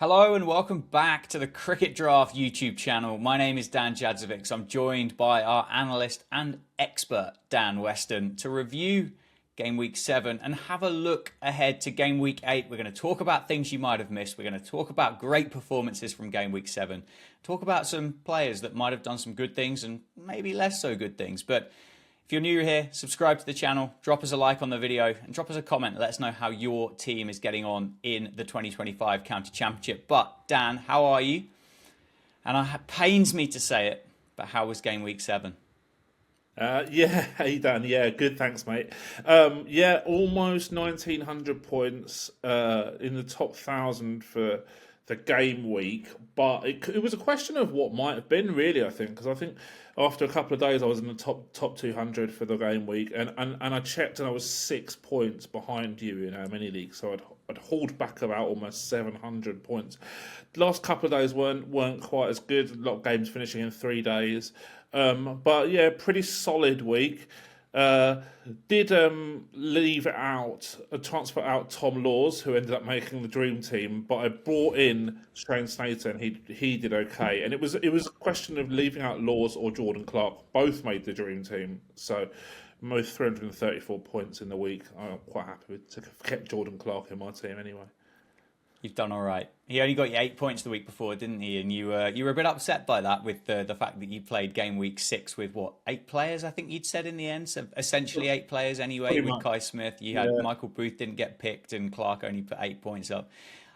Hello and welcome back to the Cricket Draft YouTube channel. My name is Dan Jadzevics. I'm joined by our analyst and expert, Dan Weston, to review Game Week 7 and have a look ahead to Game Week 8. We're going to talk about things you might have missed. We're going to talk about great performances from Game Week 7. Talk about some players that might have done some good things and maybe less so good things. But if you're new here, subscribe to the channel, drop us a like on the video and drop us a comment. Let us know how your team is getting on in the 2025 County Championship. But Dan, how are you? And it pains me to say it, but how was Game Week 7? Hey Dan, good, thanks mate. Almost 1900 points in the top 1000 for the game week, but it was a question of what might have been really, I think, because I think after a couple of days I was in the top 200 for the game week, and I checked and I was 6 points behind you in our mini league, so I'd hauled back about almost 700 points. The last couple of days weren't quite as good, a lot of games finishing in 3 days. But yeah, pretty solid week. Did leave out a transfer out Tom Laws, who ended up making the dream team, but I brought in Shane Snater and he did okay. And it was a question of leaving out Laws or Jordan Clark. Both made the dream team, so most 334 points in the week. I'm quite happy to have kept Jordan Clark in my team anyway. You've done all right. He only got you 8 points the week before, didn't he? And you were a bit upset by that with the fact that you played Game Week 6 with, 8 players, I think you'd said in the end? So essentially 8 players anyway. Pretty with much. Kai Smith. You had Michael Booth didn't get picked and Clark only put 8 points up.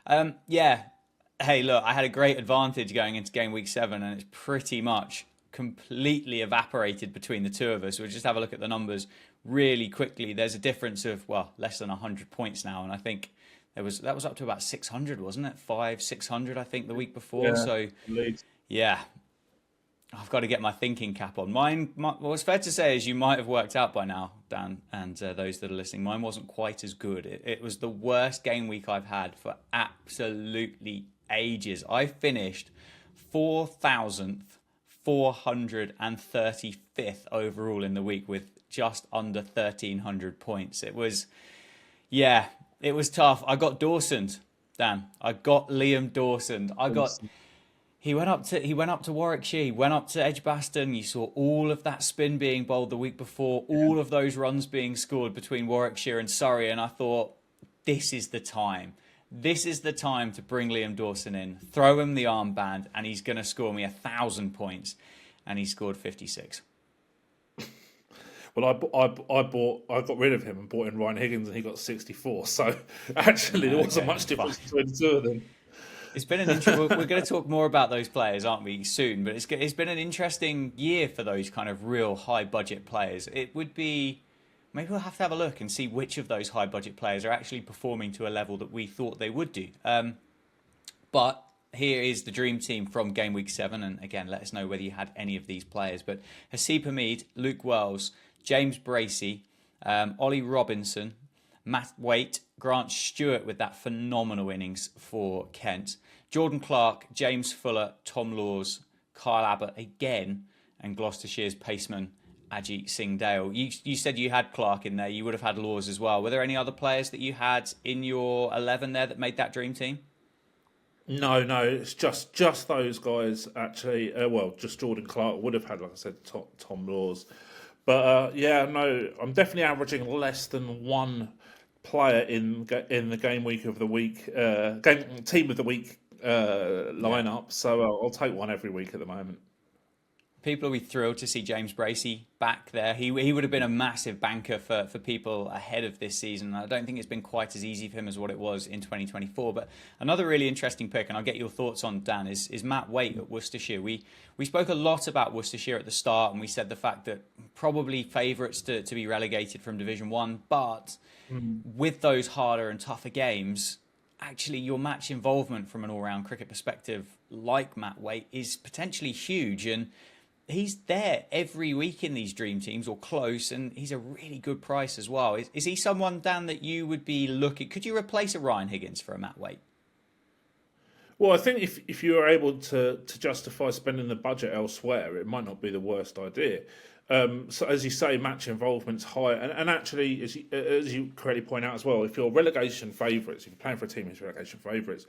Hey, look, I had a great advantage going into Game Week 7 and it's pretty much completely evaporated between the two of us. We'll just have a look at the numbers really quickly. There's a difference of, less than 100 points now. And I think that was up to about 600, wasn't it? 600, I think, the week before. Yeah, I've got to get my thinking cap on. What's fair to say is you might have worked out by now, Dan, and those that are listening, mine wasn't quite as good. It was the worst game week I've had for absolutely ages. I finished 4,435th overall in the week with just under 1,300 points. It was tough. I got Dawsoned, Dan. I got Liam Dawson. He went up to Warwickshire. He went up to Edgbaston. You saw all of that spin being bowled the week before. All of those runs being scored between Warwickshire and Surrey. And I thought, this is the time. This is the time to bring Liam Dawson in, throw him the armband, and he's going to score me 1,000 points. And he scored 56. Well, I got rid of him and bought in Ryan Higgins, and he got 64. So actually, there wasn't much difference between the two of them. It's been an interesting. We're going to talk more about those players, aren't we, soon? But it's been an interesting year for those kind of real high budget players. It would be maybe we'll have to have a look and see which of those high budget players are actually performing to a level that we thought they would do. But here is the dream team from Game Week 7, and again, let us know whether you had any of these players. But Haseeb Hameed, Luke Wells, James Bracey, Ollie Robinson, Matt Waite, Grant Stewart with that phenomenal innings for Kent, Jordan Clark, James Fuller, Tom Laws, Kyle Abbott again, and Gloucestershire's paceman Ajit Singh Dale. You said you had Clark in there. You would have had Laws as well. Were there any other players that you had in your 11 there that made that dream team? No, it's just those guys actually. Just Jordan Clark would have had, like I said, Tom Laws. But I'm definitely averaging less than one player in the game week of the week, team of the week lineup. So I'll take one every week at the moment. People will be thrilled to see James Bracey back there. He would have been a massive banker for people ahead of this season. I don't think it's been quite as easy for him as what it was in 2024. But another really interesting pick, and I'll get your thoughts on, Dan, is Matt Waite at Worcestershire. We spoke a lot about Worcestershire at the start, and we said the fact that probably favourites to be relegated from Division 1. But with those harder and tougher games, actually your match involvement from an all-round cricket perspective, like Matt Waite, is potentially huge. And he's there every week in these dream teams or close, and he's a really good price as well. Is he someone, Dan, that you would be looking? Could you replace a Ryan Higgins for a Matt Waite? Well, I think if you are able to justify spending the budget elsewhere, it might not be the worst idea. So as you say, match involvement's high, and actually, as you correctly point out as well, if you're relegation favourites, if you're playing for a team who's relegation favourites,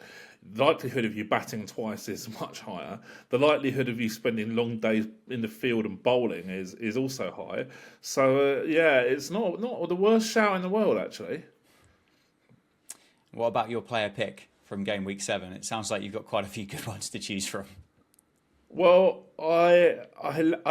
the likelihood of you batting twice is much higher. The likelihood of you spending long days in the field and bowling is also high. So yeah, it's not the worst shout in the world actually. What about your player pick from game week 7? It sounds like you've got quite a few good ones to choose from. Well, I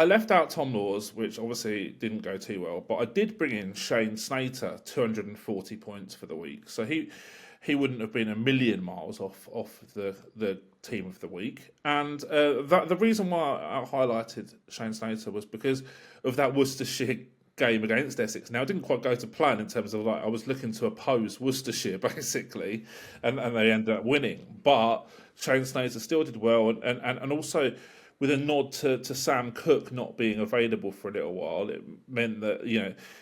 left out Tom Laws, which obviously didn't go too well, but I did bring in Shane Snater, 240 points for the week. So he wouldn't have been a million miles off the team of the week. And the reason why I highlighted Shane Snater was because of that Worcestershire game against Essex. Now, it didn't quite go to plan in terms of I was looking to oppose Worcestershire basically, and they ended up winning. But Shane Snater still did well, and also with a nod to Sam Cook not being available for a little while, it meant that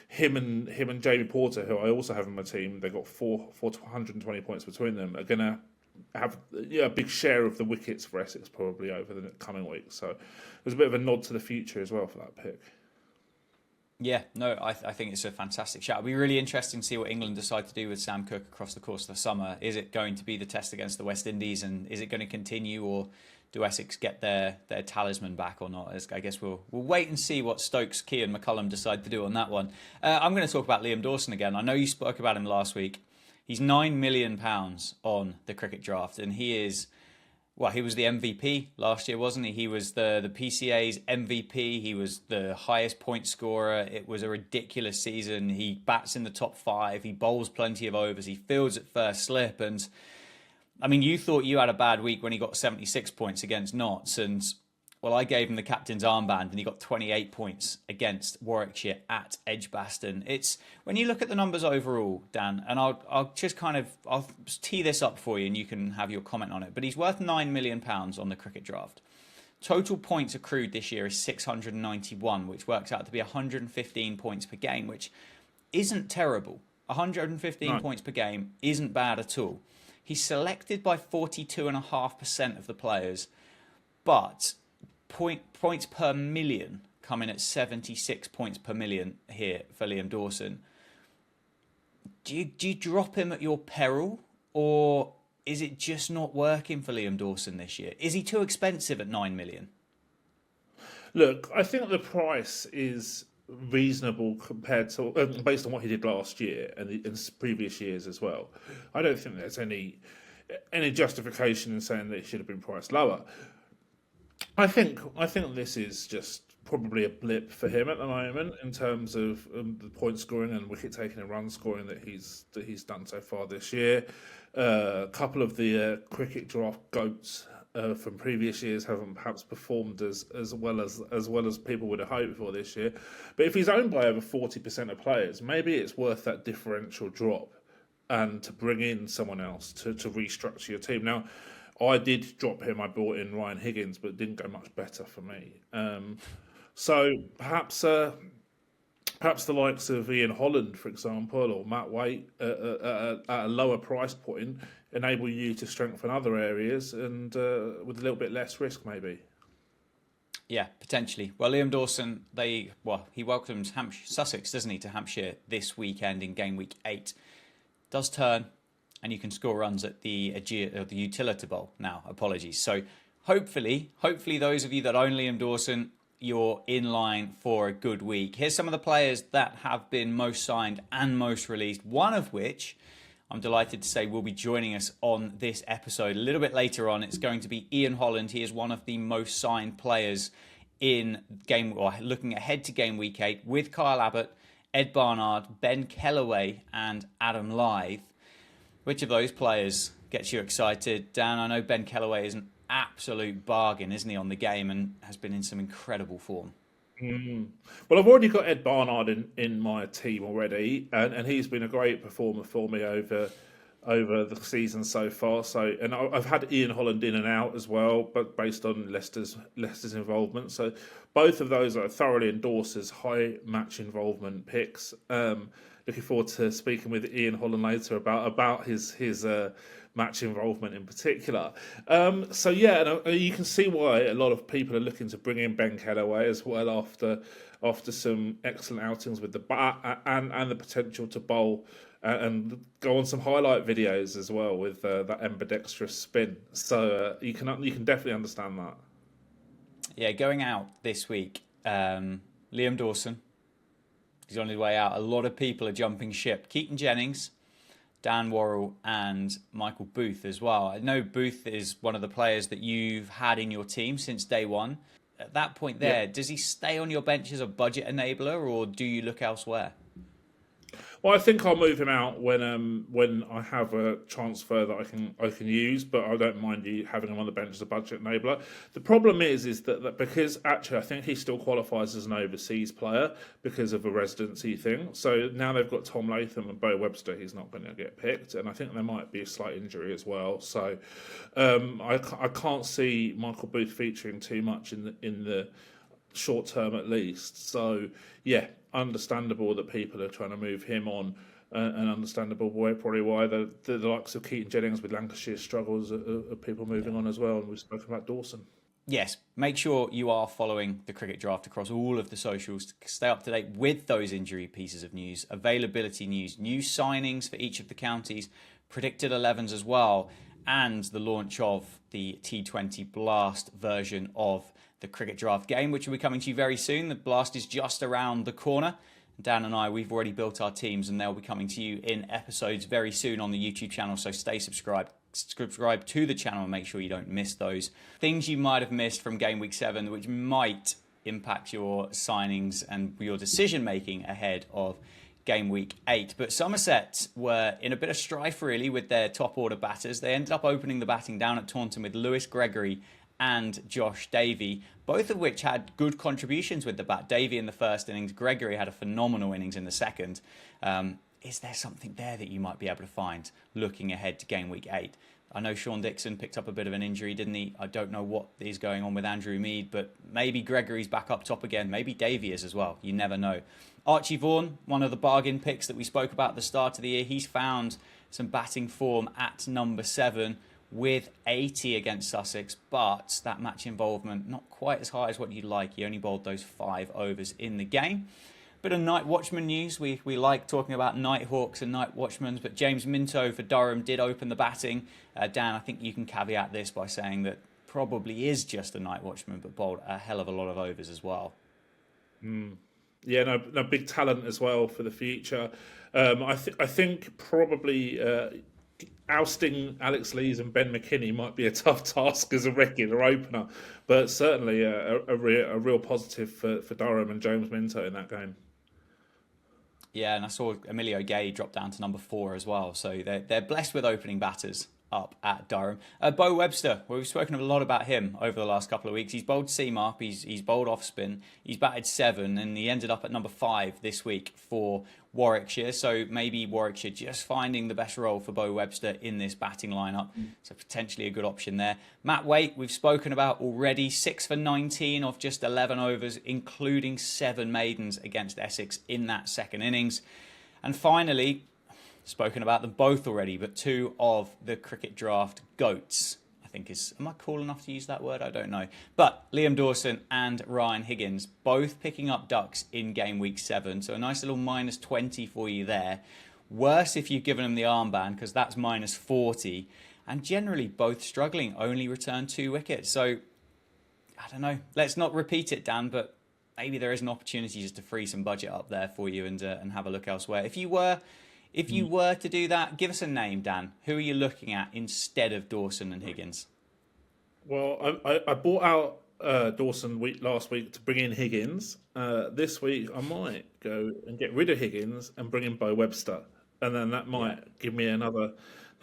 him and Jamie Porter, who I also have in my team, they got 420 points between them, are going to have a big share of the wickets for Essex probably over the coming week. So there's a bit of a nod to the future as well for that pick. Yeah, no, I think it's a fantastic shout. It'll be really interesting to see what England decide to do with Sam Cook across the course of the summer. Is it going to be the test against the West Indies, and is it going to continue, or do Essex get their talisman back or not? I guess we'll wait and see what Stokes, Key and McCullum decide to do on that one. I'm going to talk about Liam Dawson again. I know you spoke about him last week. He's £9 million on the cricket draft, and he is... Well, he was the MVP last year, wasn't he? He was the PCA's MVP. He was the highest point scorer. It was a ridiculous season. He bats in the top 5. He bowls plenty of overs. He fields at first slip. And, I mean, you thought you had a bad week when he got 76 points against Notts. And, well, I gave him the captain's armband and he got 28 points against Warwickshire at Edgbaston. It's when you look at the numbers overall, Dan, and I'll just I'll tee this up for you and you can have your comment on it. But he's worth £9 million on the cricket draft. Total points accrued this year is 691, which works out to be 115 points per game, which isn't terrible. 115 points per game isn't bad at all. He's selected by 42.5% of the players, but points per million come in at 76 points per million here for Liam Dawson. Do you drop him at your peril, or is it just not working for Liam Dawson this year? Is he too expensive at 9 million? Look, I think the price is reasonable compared to based on what he did last year and in previous years as well. I don't think there's any justification in saying that it should have been priced lower. I think this is just probably a blip for him at the moment in terms of the point scoring and wicket taking and run scoring that he's done so far this year. A couple of the cricket draft goats from previous years haven't perhaps performed as well as people would have hoped for this year. But if he's owned by over 40% of players, maybe it's worth that differential drop and to bring in someone else to restructure your team. Now, I did drop him. I brought in Ryan Higgins, but it didn't go much better for me. So perhaps the likes of Ian Holland, for example, or Matt Waite at a lower price point enable you to strengthen other areas and with a little bit less risk, maybe. Yeah, potentially. Well, Liam Dawson, he welcomes Sussex, doesn't he, to Hampshire this weekend in game week 8. Does turn. And you can score runs at the Utility Bowl now. Apologies. So hopefully those of you that own Liam Dawson, you're in line for a good week. Here's some of the players that have been most signed and most released. One of which I'm delighted to say will be joining us on this episode a little bit later on. It's going to be Ian Holland. He is one of the most signed players in looking ahead to game week 8 with Kyle Abbott, Ed Barnard, Ben Kellaway, and Adam Lyth. Which of those players gets you excited? Dan, I know Ben Kellaway is an absolute bargain, isn't he, on the game and has been in some incredible form. Well, I've already got Ed Barnard in my team already, and he's been a great performer for me over the season so far. And I've had Ian Holland in and out as well, but based on Leicester's involvement. So both of those I thoroughly endorse as high match involvement picks. Looking forward to speaking with Ian Holland later about his match involvement in particular. So yeah, and you can see why a lot of people are looking to bring in Ben Kellaway as well after some excellent outings with the bat and the potential to bowl and go on some highlight videos as well with that ambidextrous spin. So you can definitely understand that. Yeah, going out this week, Liam Dawson. He's on his way out. A lot of people are jumping ship. Keaton Jennings, Dan Worrell, and Michael Booth as well. I know Booth is one of the players that you've had in your team since day one. At that point there, does he stay on your bench as a budget enabler, or do you look elsewhere? Well, I think I'll move him out when I have a transfer that I can use, but I don't mind you having him on the bench as a budget enabler. The problem is that because actually I think he still qualifies as an overseas player because of a residency thing. So now they've got Tom Latham and Bo Webster. He's not going to get picked, and I think there might be a slight injury as well. So I can't see Michael Booth featuring too much in the short term at least. So yeah, understandable that people are trying to move him on, and understandable probably why the likes of Keaton Jennings with Lancashire struggles are people moving on as well. And we've spoken about Dawson. Yes, make sure you are following the cricket draft across all of the socials to stay up to date with those injury pieces of news, availability news, new signings for each of the counties, predicted 11s as well, and the launch of the T20 Blast version of the cricket draft game, which will be coming to you very soon. The Blast is just around the corner. Dan and I, we've already built our teams, and they'll be coming to you in episodes very soon on the YouTube channel, so stay subscribed to the channel and make sure you don't miss those things you might have missed from Game Week 7, which might impact your signings and your decision making ahead of Game Week 8. But Somerset were in a bit of strife really with their top order batters. They ended up opening the batting down at Taunton with Lewis Gregory and Josh Davey, both of which had good contributions with the bat. Davey in the first innings, Gregory had a phenomenal innings in the second. Is there something there that you might be able to find looking ahead to Game Week 8? I know Sean Dixon picked up a bit of an injury, didn't he? I don't know what is going on with Andrew Mead, but maybe Gregory's back up top again. Maybe Davey is as well. You never know. Archie Vaughan, one of the bargain picks that we spoke about at the start of the year, he's found some batting form at number 7 with 80 against Sussex, but that match involvement not quite as high as what you'd like. He only bowled those 5 overs in the game. Bit of night watchman news. We like talking about Nighthawks and night watchmans, but James Minto for Durham did open the batting. Dan, I think you can caveat this by saying that probably is just a night watchman, but bowled a hell of a lot of overs as well. Yeah, no big talent as well for the future. I think probably ousting Alex Lees and Ben McKinney might be a tough task as a regular opener, but certainly a real positive for Durham and James Minto in that game. Yeah, and I saw Emilio Gay drop down to number 4 as well, so they're blessed with opening batters up at Durham. Bo Webster, well, we've spoken a lot about him over the last couple of weeks. He's bowled seam up, he's bowled off spin, he's batted 7, and he ended up at number 5 this week for Warwickshire. So maybe Warwickshire just finding the best role for Bo Webster in this batting lineup. So potentially a good option there. Matt Waite, we've spoken about already, 6 for 19 off just 11 overs, including 7 maidens against Essex in that second innings. And finally, spoken about them both already, but 2 of the cricket draft GOATs, I think am I cool enough to use that word? I don't know. But Liam Dawson and Ryan Higgins, both picking up ducks in Game Week 7. So a nice little minus 20 for you there. Worse if you've given them the armband, because that's minus 40. And generally both struggling, only returned 2 wickets. So, I don't know. Let's not repeat it, Dan, but maybe there is an opportunity just to free some budget up there for you and have a look elsewhere. If you were to do that, give us a name, Dan. Who are you looking at instead of Dawson and Higgins? Well, I bought out Dawson last week to bring in Higgins. This week, I might go and get rid of Higgins and bring in Bo Webster, and then that might give me another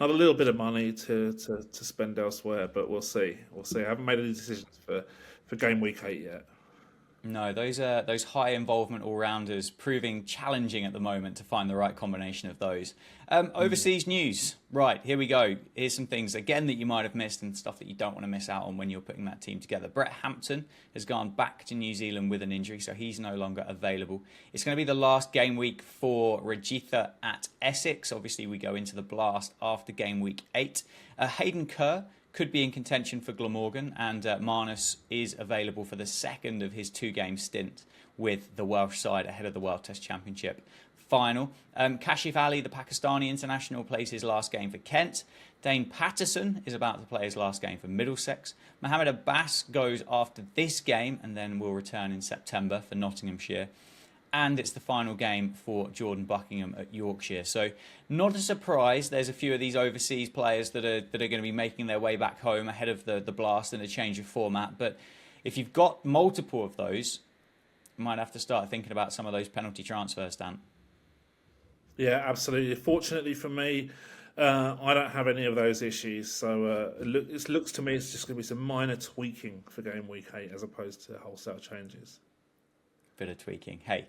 little bit of money to spend elsewhere. But we'll see. I haven't made any decisions for Game Week 8 yet. No, those high involvement all-rounders proving challenging at the moment to find the right combination of those. Overseas news. Right, here we go. Here's some things, again, that you might have missed and stuff that you don't want to miss out on when you're putting that team together. Brett Hampton has gone back to New Zealand with an injury, so he's no longer available. It's going to be the last game week for Rajitha at Essex. Obviously, we go into the blast after game week 8. Hayden Kerr could be in contention for Glamorgan, and Marnus is available for the second of his 2-game stint with the Welsh side ahead of the World Test Championship final. Kashif Ali, the Pakistani international, plays his last game for Kent. Dane Patterson is about to play his last game for Middlesex. Mohamed Abbas goes after this game and then will return in September for Nottinghamshire. And it's the final game for Jordan Buckingham at Yorkshire. So not a surprise. There's a few of these overseas players that are going to be making their way back home ahead of the blast and a change of format. But if you've got multiple of those, you might have to start thinking about some of those penalty transfers, Dan. Yeah, absolutely. Fortunately for me, I don't have any of those issues. So it looks to me it's just going to be some minor tweaking for game week 8 as opposed to wholesale changes. Bit of tweaking. Hey,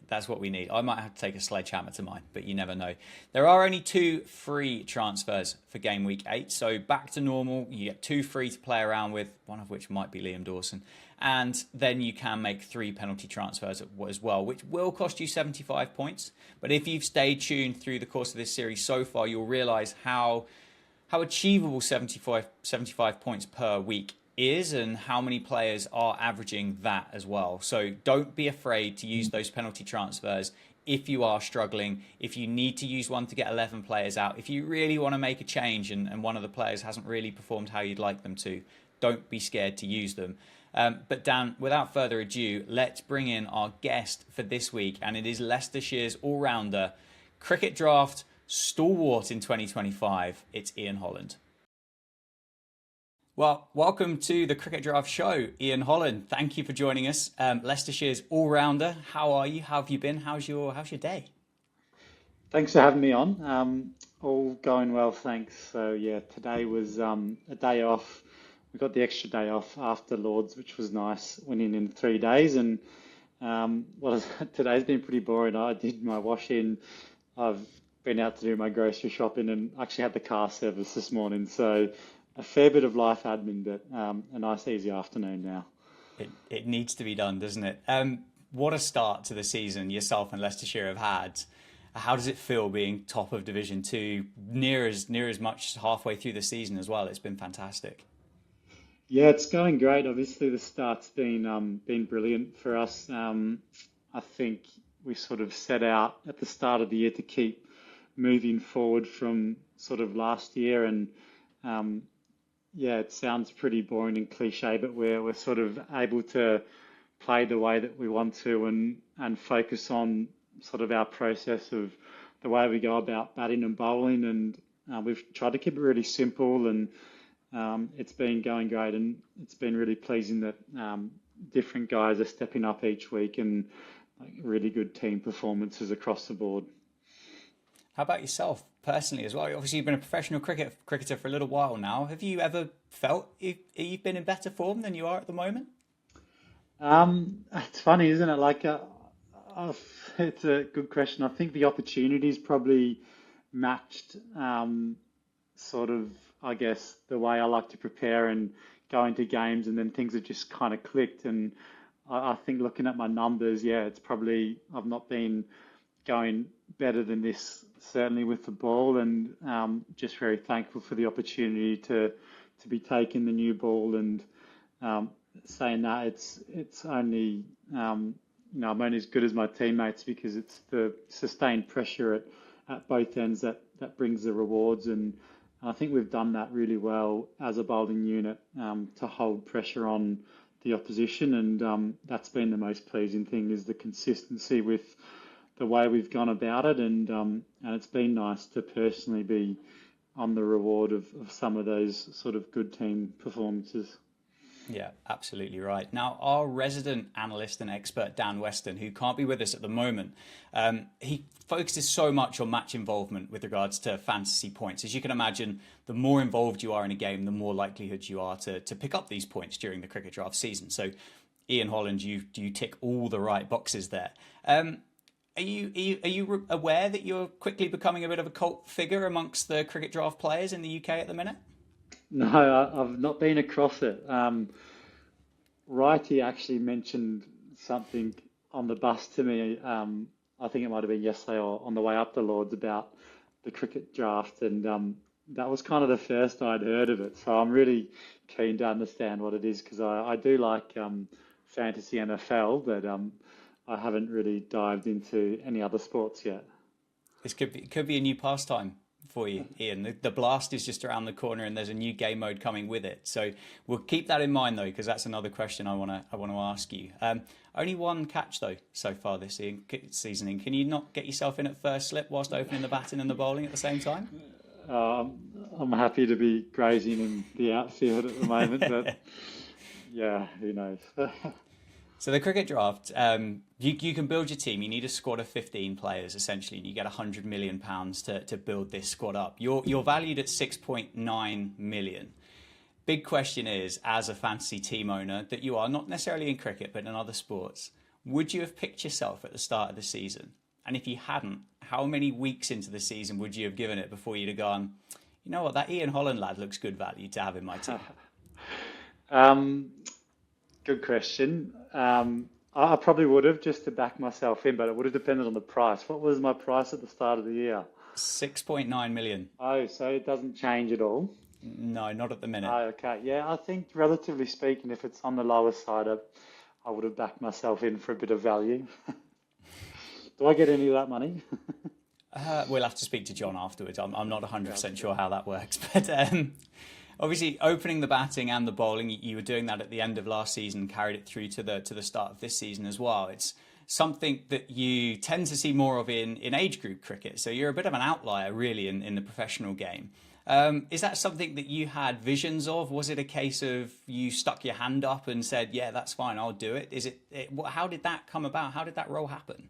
that's what we need. I might have to take a sledgehammer to mine, but you never know. There are only 2 free transfers for game week 8, so back to normal. You get 2 free to play around with, one of which might be Liam Dawson. And then you can make 3 penalty transfers as well, which will cost you 75 points. But if you've stayed tuned through the course of this series so far, you'll realise how achievable 75 points per week is and how many players are averaging that as well. So don't be afraid to use those penalty transfers if you are struggling, if you need to use one to get 11 players out, if you really want to make a change and one of the players hasn't really performed how you'd like them to, don't be scared to use them. But Dan, without further ado, let's bring in our guest for this week, and it is Leicestershire's all-rounder, cricket draft stalwart in 2025. It's Ian Holland. Well, welcome to the Cricket Draft Show, Ian Holland. Thank you for joining us. Leicestershire's all-rounder. How are you? How have you been? How's your day? Thanks for having me on. All going well, thanks. So yeah, today was a day off. We got the extra day off after Lords, which was nice. Went in 3 days, and today's been pretty boring. I did my wash-in. I've been out to do my grocery shopping, and actually had the car service this morning. So a fair bit of life admin, but a nice easy afternoon now. It needs to be done, doesn't it? What a start to the season yourself and Leicestershire have had. How does it feel being top of Division 2, near as much halfway through the season as well? It's been fantastic. Yeah, it's going great. Obviously, the start's been brilliant for us. I think we sort of set out at the start of the year to keep moving forward from sort of last year, and yeah, it sounds pretty boring and cliche, but we're sort of able to play the way that we want to and focus on sort of our process of the way we go about batting and bowling, and we've tried to keep it really simple, and it's been going great, and it's been really pleasing that different guys are stepping up each week and really good team performances across the board. How about yourself personally as well? Obviously, you've been a professional cricketer for a little while now. Have you ever felt you've been in better form than you are at the moment? It's funny, isn't it? It's a good question. I think the opportunities probably matched sort of, I guess, the way I like to prepare and go into games, and then things have just kind of clicked. And I think looking at my numbers, yeah, it's probably, I've not been going better than this, certainly with the ball, and just very thankful for the opportunity to be taking the new ball, and saying that it's only I'm only as good as my teammates, because it's the sustained pressure at both ends that brings the rewards, and I think we've done that really well as a bowling unit to hold pressure on the opposition, and that's been the most pleasing thing, is the consistency with the way we've gone about it, and it's been nice to personally be on the reward of some of those sort of good team performances. Yeah, absolutely right. Now, our resident analyst and expert, Dan Weston, who can't be with us at the moment, he focuses so much on match involvement with regards to fantasy points. As you can imagine, the more involved you are in a game, the more likelihood you are to pick up these points during the cricket draft season. So Ian Holland, you tick all the right boxes there. Are you aware that you're quickly becoming a bit of a cult figure amongst the cricket draft players in the UK at the minute? No, I've not been across it. Righty actually mentioned something on the bus to me. I think it might have been yesterday or on the way up the Lords about the cricket draft, and that was kind of the first I'd heard of it. So I'm really keen to understand what it is because I do like fantasy NFL, but I haven't really dived into any other sports yet. This could be a new pastime for you, Ian. The blast is just around the corner, and there's a new game mode coming with it. So we'll keep that in mind, though, because that's another question I want to ask you. Only one catch though so far this season. Can you not get yourself in at first slip whilst opening the batting and the bowling at the same time? I'm happy to be grazing in the outfield at the moment, but yeah, who knows? So the cricket draft, you can build your team. You need a squad of 15 players, essentially. You get £100 million to build this squad up. You're valued at 6.9 million. Big question is, as a fantasy team owner that you are, not necessarily in cricket, but in other sports, would you have picked yourself at the start of the season? And if you hadn't, how many weeks into the season would you have given it before you'd have gone, you know what, that Ian Holland lad looks good value to have in my team? Good question. I probably would have just to back myself in, but it would have depended on the price. What was my price at the start of the year? 6.9 million. Oh, so it doesn't change at all. No, not at the minute. Oh, okay. Yeah, I think relatively speaking, if it's on the lower side, I would have backed myself in for a bit of value. Do I get any of that money? We'll have to speak to John afterwards. I'm not 100% sure how that works. But obviously, opening the batting and the bowling, you were doing that at the end of last season, carried it through to the start of this season as well. It's something that you tend to see more of in age group cricket. So you're a bit of an outlier, really, in the professional game. Is that something that you had visions of? Was it a case of you stuck your hand up and said, yeah, that's fine, I'll do it? How did that come about? How did that role happen?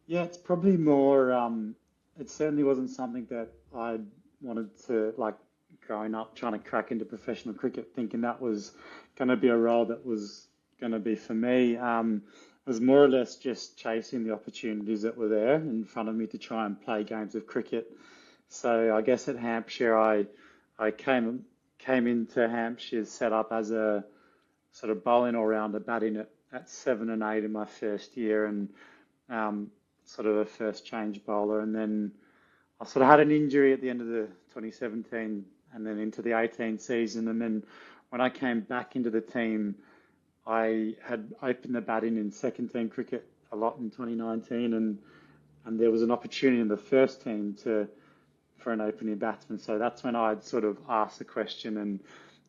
Yeah, it's probably more, it certainly wasn't something that I wanted to, like, growing up, trying to crack into professional cricket, thinking that was going to be a role that was going to be for me. It was more or less just chasing the opportunities that were there in front of me to try and play games of cricket. So I guess at Hampshire, I came into Hampshire set up as a sort of bowling all-rounder, batting at 7 and 8 in my first year, and sort of a first change bowler. And then I sort of had an injury at the end of the 2017 and then into the 18 season. And then when I came back into the team, I had opened the batting in second team cricket a lot in 2019, and there was an opportunity in the first team for an opening batsman. So that's when I'd sort of asked the question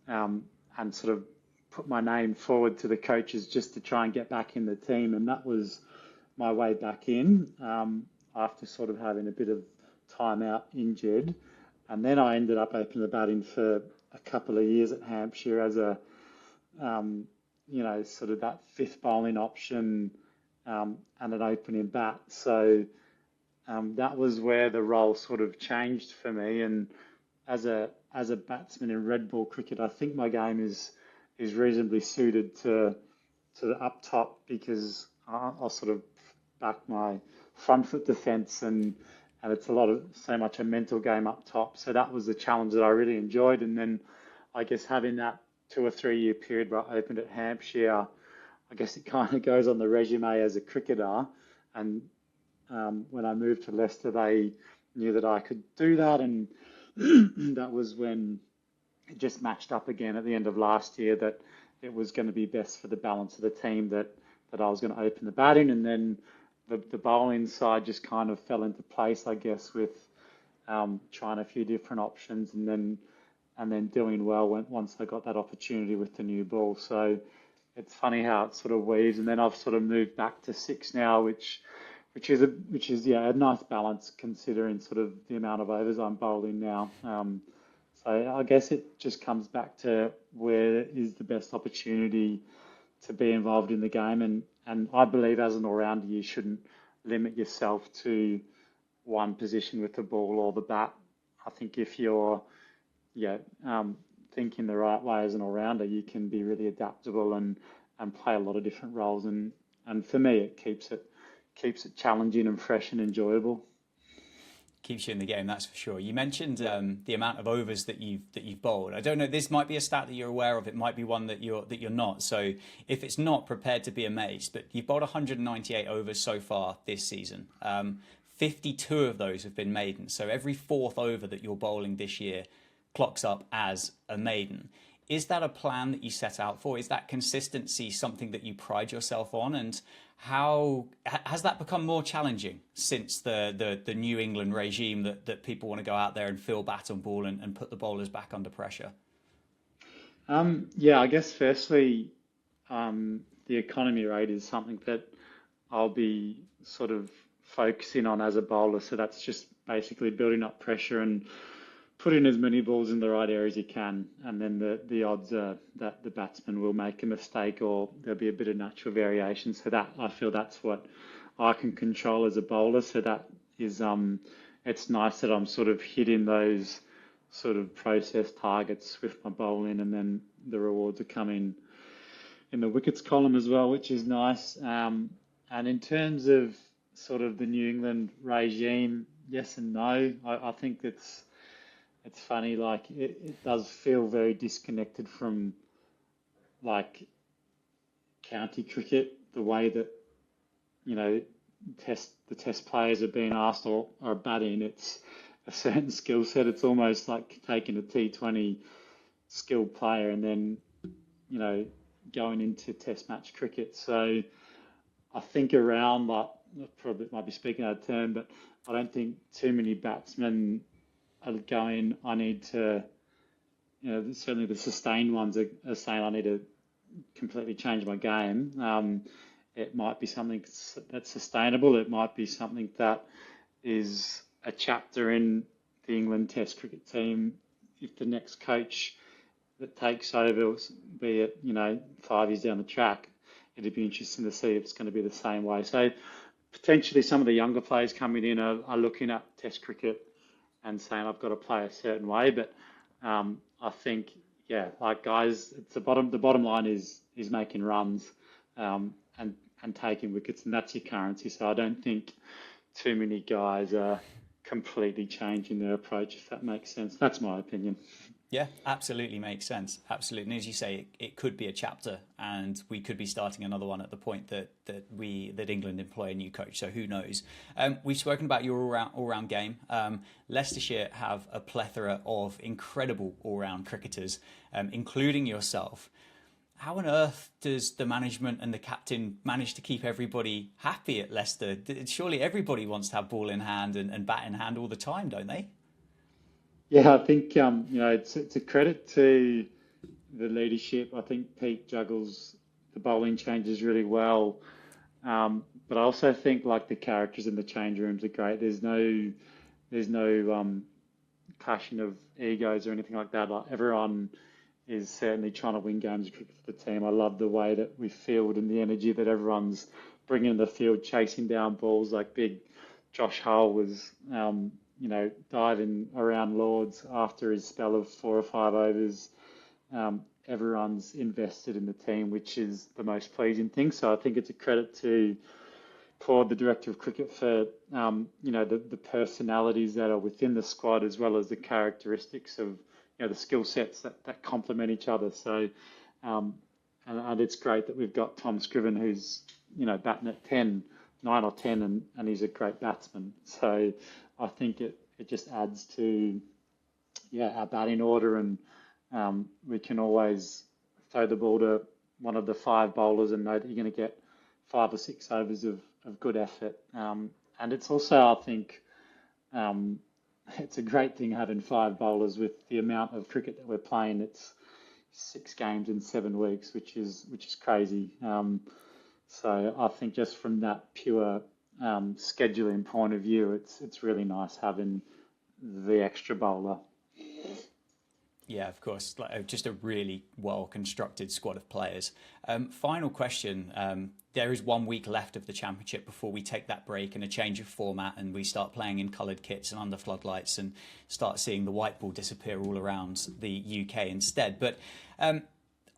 and sort of put my name forward to the coaches just to try and get back in the team. And that was my way back in after sort of having a bit of time out injured. And then I ended up opening the batting for a couple of years at Hampshire as a, sort of that fifth bowling option and an opening bat. So that was where the role sort of changed for me. And as a batsman in red ball cricket, I think my game is reasonably suited to the up top because I'll sort of back my front foot defence and it's so much a mental game up top. So that was the challenge that I really enjoyed. And then I guess having that 2 or 3 year period where I opened at Hampshire, I guess it kind of goes on the resume as a cricketer. And when I moved to Leicester, they knew that I could do that. And that was when it just matched up again at the end of last year that it was going to be best for the balance of the team that I was going to open the batting. And then the bowling side just kind of fell into place, I guess, with trying a few different options and then doing well once I got that opportunity with the new ball. So it's funny how it sort of weaves. And then I've sort of moved back to 6 now, which is a nice balance considering sort of the amount of overs I'm bowling now. So I guess it just comes back to where is the best opportunity to be involved in the game. And I believe as an all-rounder, you shouldn't limit yourself to one position with the ball or the bat. I think if you're thinking the right way as an all-rounder, you can be really adaptable and and play a lot of different roles. And for me, it keeps it challenging and fresh and enjoyable. Keeps you in the game, that's for sure. You mentioned the amount of overs that you've bowled. I don't know. This might be a stat that you're aware of. It might be one that you're not. So if it's not, prepared to be amazed. But you've bowled 198 overs so far this season. 52 of those have been maiden. So every fourth over that you're bowling this year clocks up as a maiden. Is that a plan that you set out for? Is that consistency something that you pride yourself on? And how has that become more challenging since the New England regime that people want to go out there and fill bat on ball and put the bowlers back under pressure? Yeah, I guess firstly, the economy rate is something that I'll be sort of focusing on as a bowler. So that's just basically building up pressure and putting as many balls in the right areas you can, and then the odds are that the batsman will make a mistake or there'll be a bit of natural variation. So that I feel that's what I can control as a bowler. So that is it's nice that I'm sort of hitting those sort of process targets with my bowling, and then the rewards are coming in the wickets column as well, which is nice. And in terms of sort of the New England regime, yes and no. I think it's funny, like it does feel very disconnected from like county cricket, the way that, you know, the test players are being asked or are batting. It's a certain skill set. It's almost like taking a T20 skilled player and then, you know, going into test match cricket. So I think around, like, I probably might be speaking out of turn, but I don't think too many batsmen are going, I need to, you know, certainly the sustained ones are saying I need to completely change my game. It might be something that's sustainable. It might be something that is a chapter in the England Test cricket team. If the next coach that takes over, be it, you know, 5 years down the track, it'd be interesting to see if it's going to be the same way. So potentially some of the younger players coming in are looking at Test cricket and saying I've got to play a certain way. But I think, yeah, like guys, it's the bottom line is making runs and taking wickets, and that's your currency. So I don't think too many guys are completely changing their approach, if that makes sense. That's my opinion. Yeah, absolutely makes sense. Absolutely. And as you say, it could be a chapter, and we could be starting another one at the point that England employ a new coach. So who knows? We've spoken about your all-round game. Leicestershire have a plethora of incredible all-round cricketers, including yourself. How on earth does the management and the captain manage to keep everybody happy at Leicester? Surely everybody wants to have ball in hand and bat in hand all the time, don't they? Yeah, I think you know, it's a credit to the leadership. I think Pete juggles the bowling changes really well, but I also think like the characters in the change rooms are great. There's no clashing of egos or anything like that. Like everyone is certainly trying to win games of cricket for the team. I love the way that we field and the energy that everyone's bringing in the field, chasing down balls. Like big Josh Hull was, you know, diving around Lords after his spell of 4 or 5 overs. Everyone's invested in the team, which is the most pleasing thing. So I think it's a credit to Claude, the director of cricket, for you know, the personalities that are within the squad, as well as the characteristics of, you know, the skill sets that complement each other. So and it's great that we've got Tom Scriven, who's, you know, batting at 9 or 10, and he's a great batsman. So I think it just adds to, yeah, our batting order, and we can always throw the ball to one of the 5 bowlers and know that you're going to get 5 or 6 overs of good effort. And it's also, I think, it's a great thing having 5 bowlers with the amount of cricket that we're playing. It's 6 games in 7 weeks, which is crazy. So I think just from that pure scheduling point of view, it's really nice having the extra bowler. Yeah, of course. Like, just a really well-constructed squad of players. Final question. There is 1 week left of the championship before we take that break and a change of format, and we start playing in coloured kits and under floodlights and start seeing the white ball disappear all around the UK instead. But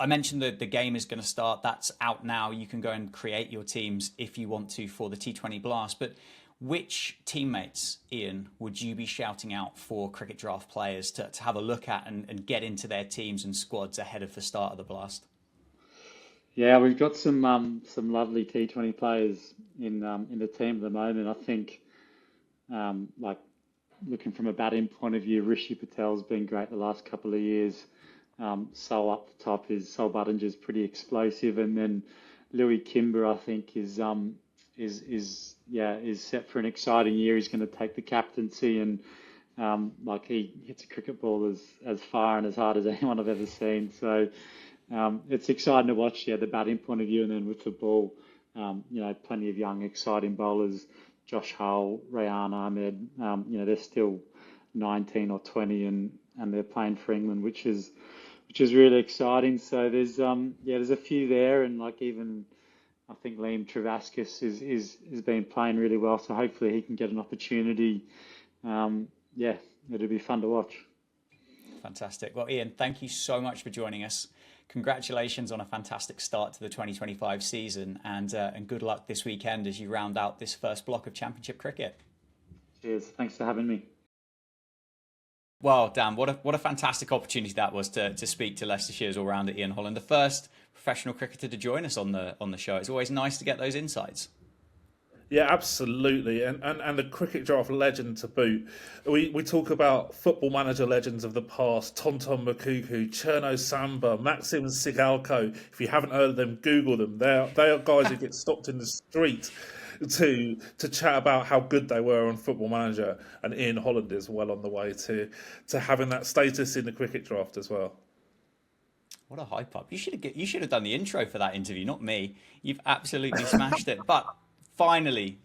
I mentioned that the game is going to start. That's out now. You can go and create your teams if you want to for the T20 Blast. But which teammates, Ian, would you be shouting out for Cricket Draft players to have a look at and get into their teams and squads ahead of the start of the Blast? Yeah, we've got some lovely T20 players in the team at the moment. I think like looking from a batting point of view, Rishi Patel's been great the last couple of years. Sol up the top is Sol Buttinger's pretty explosive, and then Louis Kimber I think is set for an exciting year. He's going to take the captaincy, and like he hits a cricket ball as far and as hard as anyone I've ever seen. So it's exciting to watch, the batting point of view, and then with the ball, plenty of young, exciting bowlers. Josh Hull, Rayan Ahmed, they're still 19 or 20, and they're playing for England, which is really exciting. So there's a few there, and like even I think Liam Travaskis is been playing really well. So hopefully he can get an opportunity. It'll be fun to watch. Fantastic. Well, Ian, thank you so much for joining us. Congratulations on a fantastic start to the 2025 season, and good luck this weekend as you round out this first block of Championship cricket. Cheers. Thanks for having me. Well, Dan, what a fantastic opportunity that was to speak to Leicestershire's all-rounder Ian Holland, the first professional cricketer to join us on the show. It's always nice to get those insights. Yeah, absolutely, and the cricket draft legend to boot. We talk about football manager legends of the past: Tonton Makuku, Cherno Samba, Maxim Sigalko. If you haven't heard of them, Google them. They are guys who get stopped in the street to chat about how good they were on Football Manager, and Ian Holland is well on the way to having that status in the cricket draft as well. What a hype up! You should have done the intro for that interview, not me. You've absolutely smashed it, but. Finally,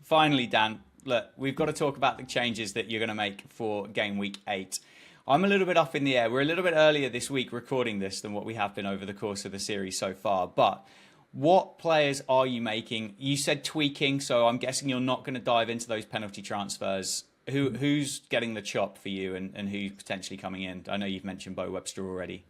Dan, look, we've got to talk about the changes that you're going to make for Gameweek 8. I'm a little bit up in the air. We're a little bit earlier this week recording this than what we have been over the course of the series so far. But what players are you making? You said tweaking, so I'm guessing you're not going to dive into those penalty transfers. Who's getting the chop for you, and who's potentially coming in? I know you've mentioned Bo Webster already.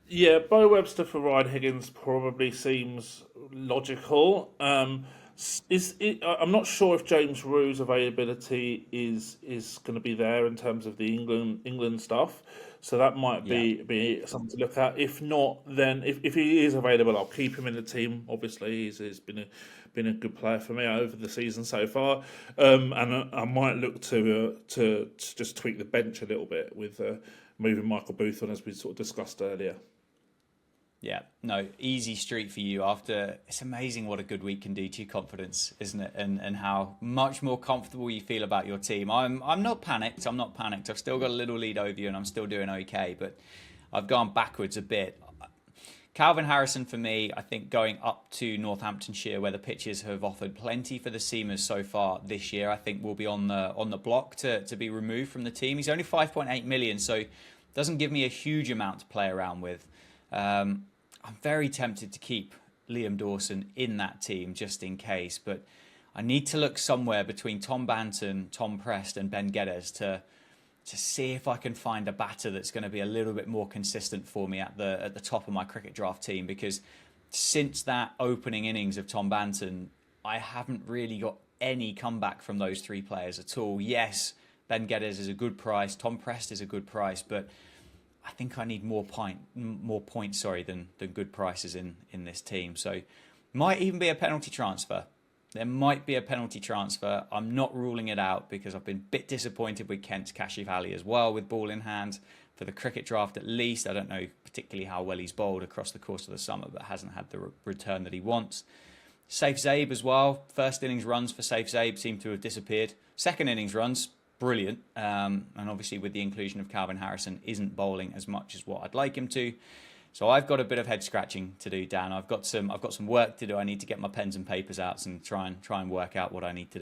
Yeah, Bo Webster for Ryan Higgins probably seems logical. I'm not sure if James Rue's availability is going to be there in terms of the England stuff, so that might be something to look at. If not, then if he is available, I'll keep him in the team. Obviously, he's been a good player for me over the season so far, and I might look to just tweak the bench a little bit with moving Michael Booth on, as we sort of discussed earlier. Yeah, no, easy street for you. It's amazing what a good week can do to your confidence, isn't it? And how much more comfortable you feel about your team. I'm not panicked. I've still got a little lead over you, and I'm still doing okay. But I've gone backwards a bit. Calvin Harrison for me, I think going up to Northamptonshire, where the pitches have offered plenty for the seamers so far this year, I think will be on the block to be removed from the team. He's only 5.8 million, so doesn't give me a huge amount to play around with. I'm very tempted to keep Liam Dawson in that team just in case, but I need to look somewhere between Tom Banton, Tom Prest and Ben Geddes to see if I can find a batter that's going to be a little bit more consistent for me at the top of my cricket draft team, because since that opening innings of Tom Banton, I haven't really got any comeback from those three players at all. Yes, Ben Geddes is a good price, Tom Prest is a good price, but I think I need more points than good prices in this team. So might even be a penalty transfer. There might be a penalty transfer. I'm not ruling it out, because I've been a bit disappointed with Kent Kashif Ali as well with ball in hand for the cricket draft at least. I don't know particularly how well he's bowled across the course of the summer, but hasn't had the return that he wants. Saif Zaib as well. First innings runs for Saif Zaib seem to have disappeared. Second innings runs, brilliant, and obviously with the inclusion of Calvin Harrison, isn't bowling as much as what I'd like him to. So I've got a bit of head scratching to do, Dan. I've got some work to do. I need to get my pens and papers out and try and work out what I need to do.